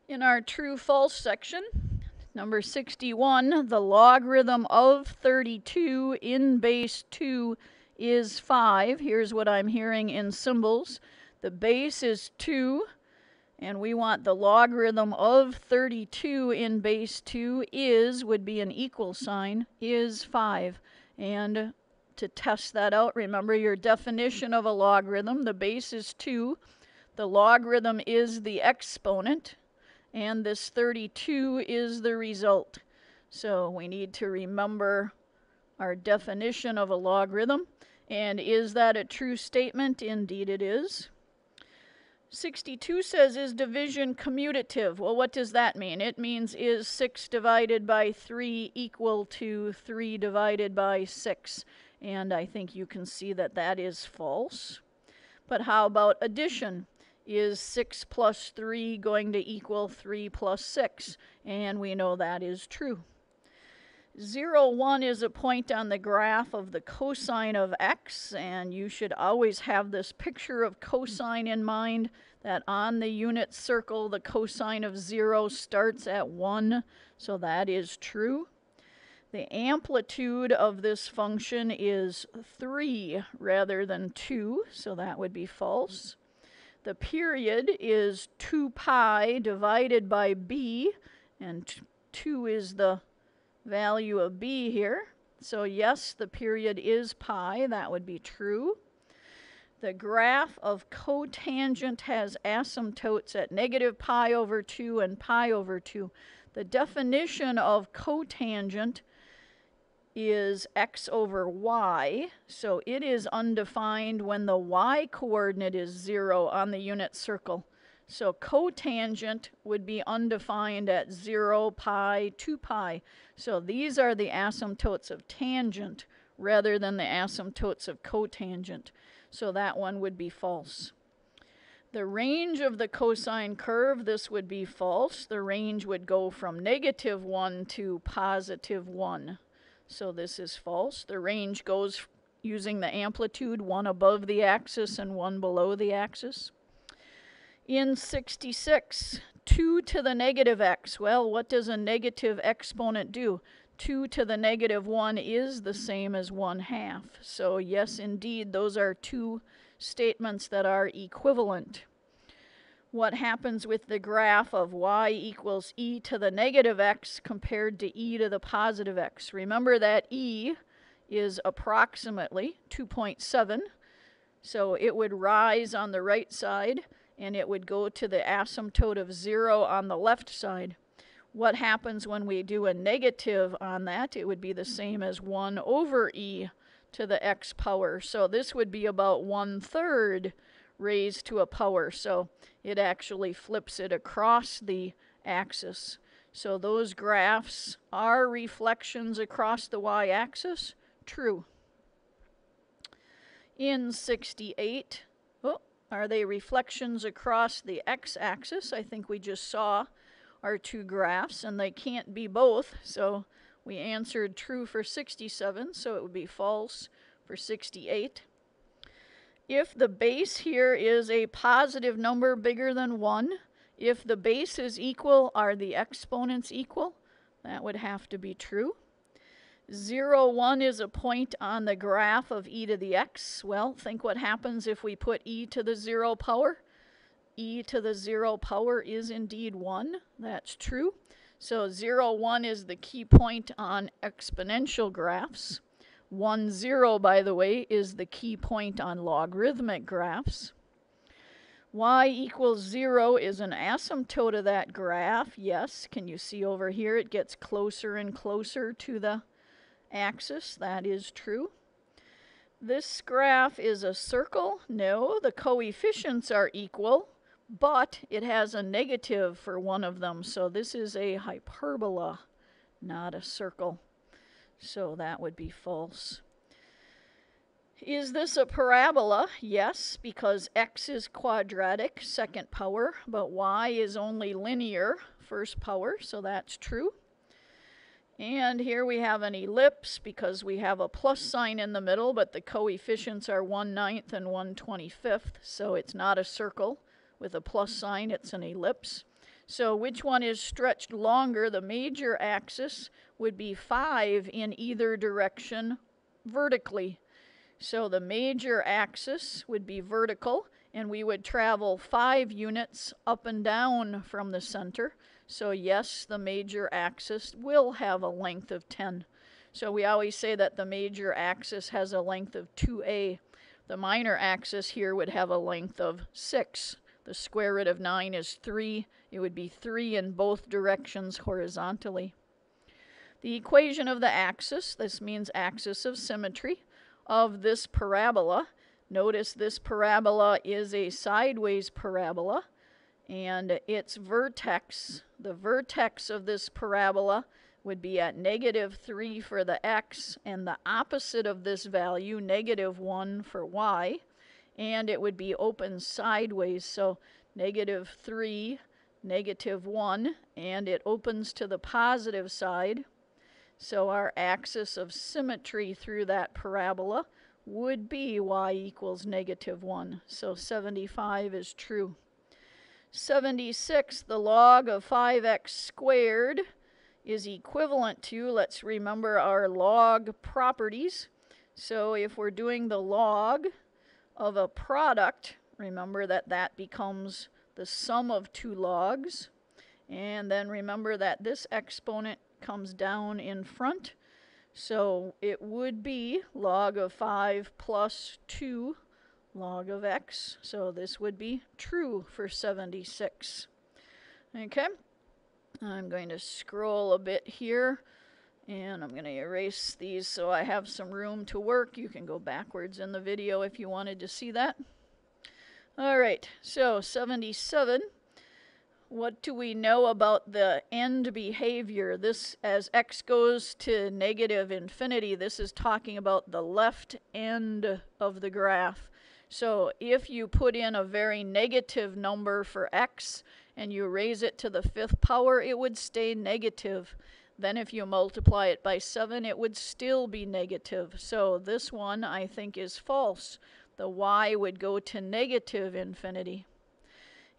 In our true-false section, number 61, the logarithm of 32 in base 2 is 5. Here's what I'm hearing in symbols. The base is 2, and we want the logarithm of 32 in base 2 would be an equal sign, is 5. And to test that out, remember your definition of a logarithm. The base is 2. The logarithm is the exponent, and this 32 is the result. So we need to remember our definition of a logarithm. And is that a true statement? Indeed it is. 62 says, is division commutative? Well, what does that mean? It means, is 6 divided by 3 equal to 3 divided by 6? And I think you can see that that is false. But how about addition? Is 6 plus 3 going to equal 3 plus 6? And we know that is true. 0, 1 is a point on the graph of the cosine of x, and you should always have this picture of cosine in mind, that on the unit circle the cosine of 0 starts at 1, so that is true. The amplitude of this function is 3 rather than 2, so that would be false. The period is 2 pi divided by b, and 2 is the value of b here. So yes, the period is pi. That would be true. The graph of cotangent has asymptotes at negative pi over 2 and pi over 2. The definition of cotangent is x over y, so it is undefined when the y coordinate is 0 on the unit circle. So cotangent would be undefined at 0, pi, 2 pi. So these are the asymptotes of tangent rather than the asymptotes of cotangent. So that one would be false. The range of the cosine curve, this would be false. The range would go from negative 1 to positive 1. So this is false. The range goes using the amplitude, one above the axis and one below the axis. In 66, 2 to the negative x. Well, what does a negative exponent do? 2 to the negative 1 is the same as 1/2. So yes, indeed, those are two statements that are equivalent. What happens with the graph of y equals e to the negative x compared to e to the positive x? Remember that e is approximately 2.7, so it would rise on the right side, and it would go to the asymptote of 0 on the left side. What happens when we do a negative on that? It would be the same as 1 over e to the x power. So this would be about 1/3 raised to a power. So it actually flips it across the axis. So those graphs are reflections across the y-axis. True. In 68, are they reflections across the x-axis? I think we just saw our two graphs, and they can't be both, so we answered true for 67, so it would be false for 68. If the base here is a positive number bigger than 1, if the base is equal, are the exponents equal? That would have to be true. 0, 1 is a point on the graph of e to the x. Well, think what happens if we put e to the 0 power. E to the 0 power is indeed 1. That's true. So 0, 1 is the key point on exponential graphs. 1, 0, by the way, is the key point on logarithmic graphs. Y equals 0 is an asymptote of that graph. Yes, can you see over here it gets closer and closer to the axis? That is true. This graph is a circle. No, the coefficients are equal, but it has a negative for one of them. So this is a hyperbola, not a circle. So that would be false. Is this a parabola? Yes, because x is quadratic, second power, but y is only linear, first power, so that's true. And here we have an ellipse because we have a plus sign in the middle, but the coefficients are 1/9 and 1/25, so it's not a circle with a plus sign, it's an ellipse. So which one is stretched longer? The major axis would be 5 in either direction vertically. So the major axis would be vertical, and we would travel 5 units up and down from the center. So yes, the major axis will have a length of 10. So we always say that the major axis has a length of 2a. The minor axis here would have a length of 6. The square root of 9 is 3. It would be 3 in both directions horizontally. The equation of the axis, this means axis of symmetry, of this parabola. Notice this parabola is a sideways parabola, and its vertex, the vertex of this parabola, would be at -3 for the x, and the opposite of this value, -1 for y, and it would be open sideways, so -3, -1, and it opens to the positive side. So our axis of symmetry through that parabola would be y equals -1. So 75 is true. 76, the log of 5x squared is equivalent to, let's remember our log properties. So if we're doing the log of a product, remember that that becomes the sum of two logs. And then remember that this exponent comes down in front. So it would be log of 5 plus 2 log of x. So this would be true for 76. Okay. I'm going to scroll a bit here, and I'm going to erase these so I have some room to work. You can go backwards in the video if you wanted to see that. All right, so 77. What do we know about the end behavior? This, as x goes to -infinity, this is talking about the left end of the graph. So if you put in a very negative number for x, and you raise it to the 5th power, it would stay negative. Then if you multiply it by 7, it would still be negative. So this one, I think, is false. The y would go to -infinity.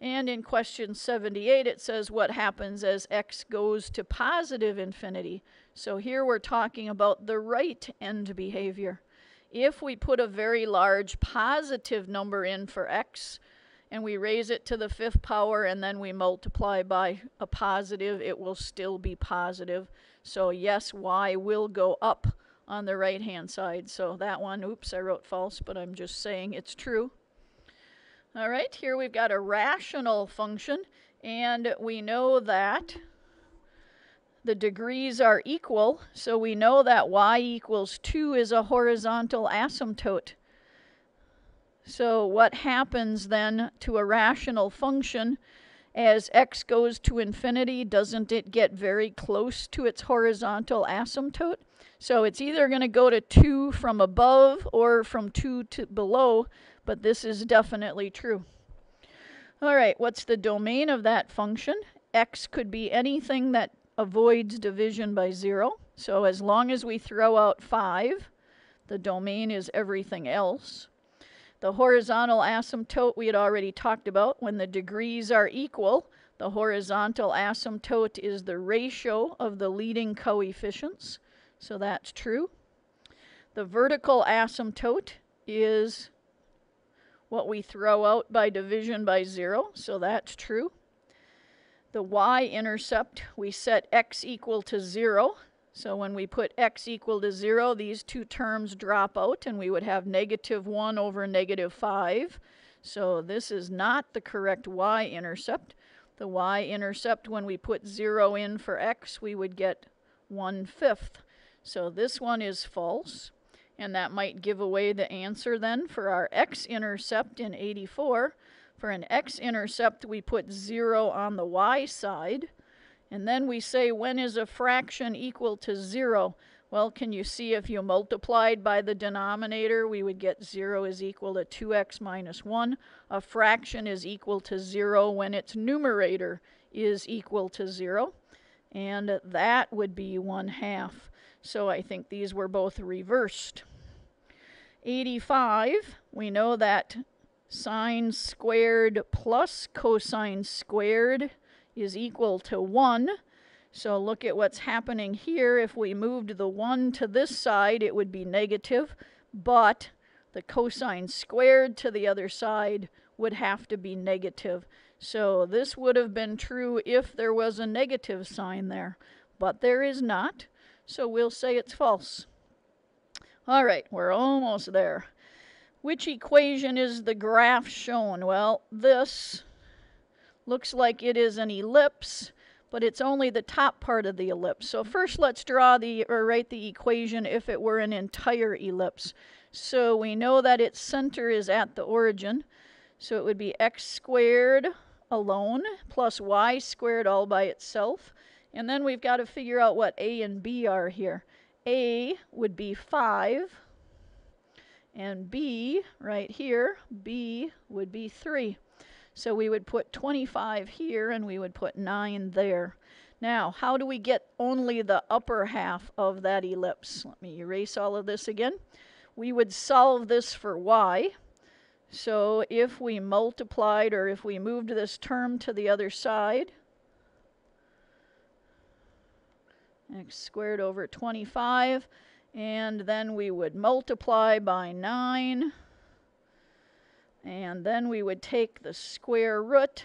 And in question 78, it says what happens as x goes to +infinity. So here we're talking about the right end behavior. If we put a very large positive number in for x, and we raise it to the 5th power, and then we multiply by a positive, it will still be positive. So yes, y will go up on the right hand side. So that one, oops, I wrote false, but I'm just saying it's true. All right, here we've got a rational function, and we know that the degrees are equal, so we know that y equals 2 is a horizontal asymptote. So what happens then to a rational function as x goes to infinity? Doesn't it get very close to its horizontal asymptote? So it's either going to go to 2 from above or from 2 to below, but this is definitely true. All right, what's the domain of that function? X could be anything that avoids division by 0. So as long as we throw out 5, the domain is everything else. The horizontal asymptote we had already talked about. When the degrees are equal, the horizontal asymptote is the ratio of the leading coefficients. So that's true. The vertical asymptote is what we throw out by division by 0. So that's true. The y-intercept, we set x equal to 0. So when we put x equal to 0, these two terms drop out, and we would have -1 over -5. So this is not the correct y-intercept. The y-intercept, when we put 0 in for x, we would get 1/5. So this one is false, and that might give away the answer then for our x-intercept in 84. For an x-intercept, we put 0 on the y side. And then we say, when is a fraction equal to 0? Well, can you see if you multiplied by the denominator, we would get 0 is equal to 2x minus 1. A fraction is equal to 0 when its numerator is equal to 0. And that would be 1/2. So I think these were both reversed. 85, we know that sine squared plus cosine squared is equal to 1. So look at what's happening here. If we moved the 1 to this side, it would be negative, but the cosine squared to the other side would have to be negative. So this would have been true if there was a negative sign there, but there is not, so we'll say it's false. All right, we're almost there. Which equation is the graph shown? Well, this looks like it is an ellipse, but it's only the top part of the ellipse. So first let's write the equation if it were an entire ellipse. So we know that its center is at the origin. So it would be x squared alone plus y squared all by itself. And then we've got to figure out what a and b are here. A would be 5. And b, right here, b would be 3. So we would put 25 here and we would put 9 there. Now, how do we get only the upper half of that ellipse? Let me erase all of this again. We would solve this for y. So if we multiplied, or if we moved this term to the other side, x squared over 25, and then we would multiply by 9, and then we would take the square root.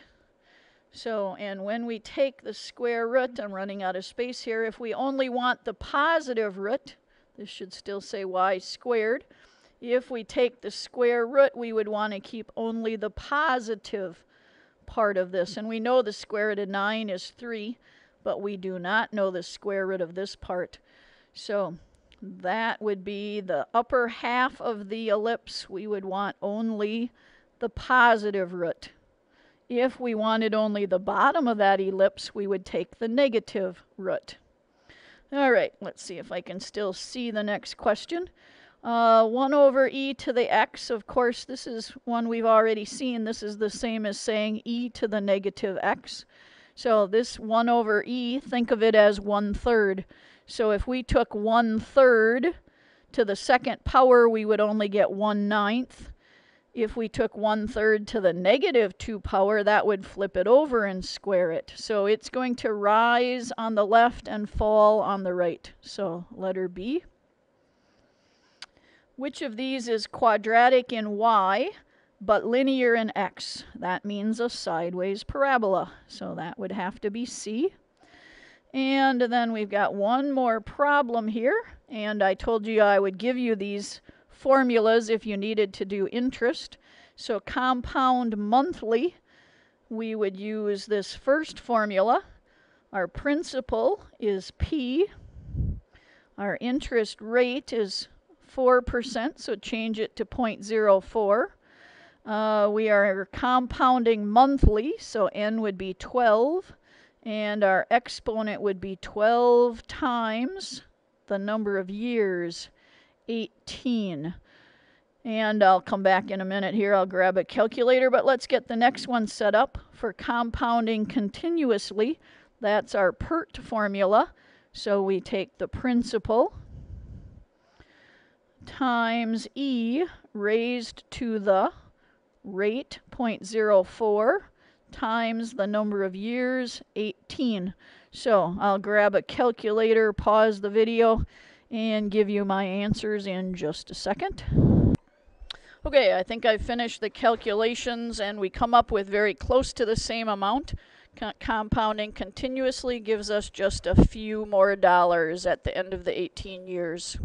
So, and when we take the square root, I'm running out of space here, if we only want the positive root, this should still say y squared. If we take the square root, we would want to keep only the positive part of this. And we know the square root of 9 is 3, but we do not know the square root of this part. So that would be the upper half of the ellipse. We would want only the positive root. If we wanted only the bottom of that ellipse, we would take the negative root. All right, let's see if I can still see the next question. 1 over e to the x, of course, this is one we've already seen. This is the same as saying e to the negative x. So this 1 over e, think of it as 1/3. So if we took 1/3 to the second power, we would only get 1/9. If we took 1/3 to the negative 2 power, that would flip it over and square it. So it's going to rise on the left and fall on the right. So letter B. Which of these is quadratic in y, but linear in x? That means a sideways parabola. So that would have to be C. And then we've got one more problem here. And I told you I would give you these formulas if you needed to do interest. So compound monthly, we would use this first formula. Our principal is P. Our interest rate is 4%, so change it to 0.04. We are compounding monthly, so n would be 12. And our exponent would be 12 times the number of years, 18. And I'll come back in a minute here. I'll grab a calculator, but let's get the next one set up for compounding continuously. That's our PERT formula. So we take the principal times e raised to the rate, 0.04, times the number of years, 18. So I'll grab a calculator, pause the video, and give you my answers in just a second. Okay, I think I've finished the calculations, and we come up with very close to the same amount. Compounding continuously gives us just a few more dollars at the end of the 18 years.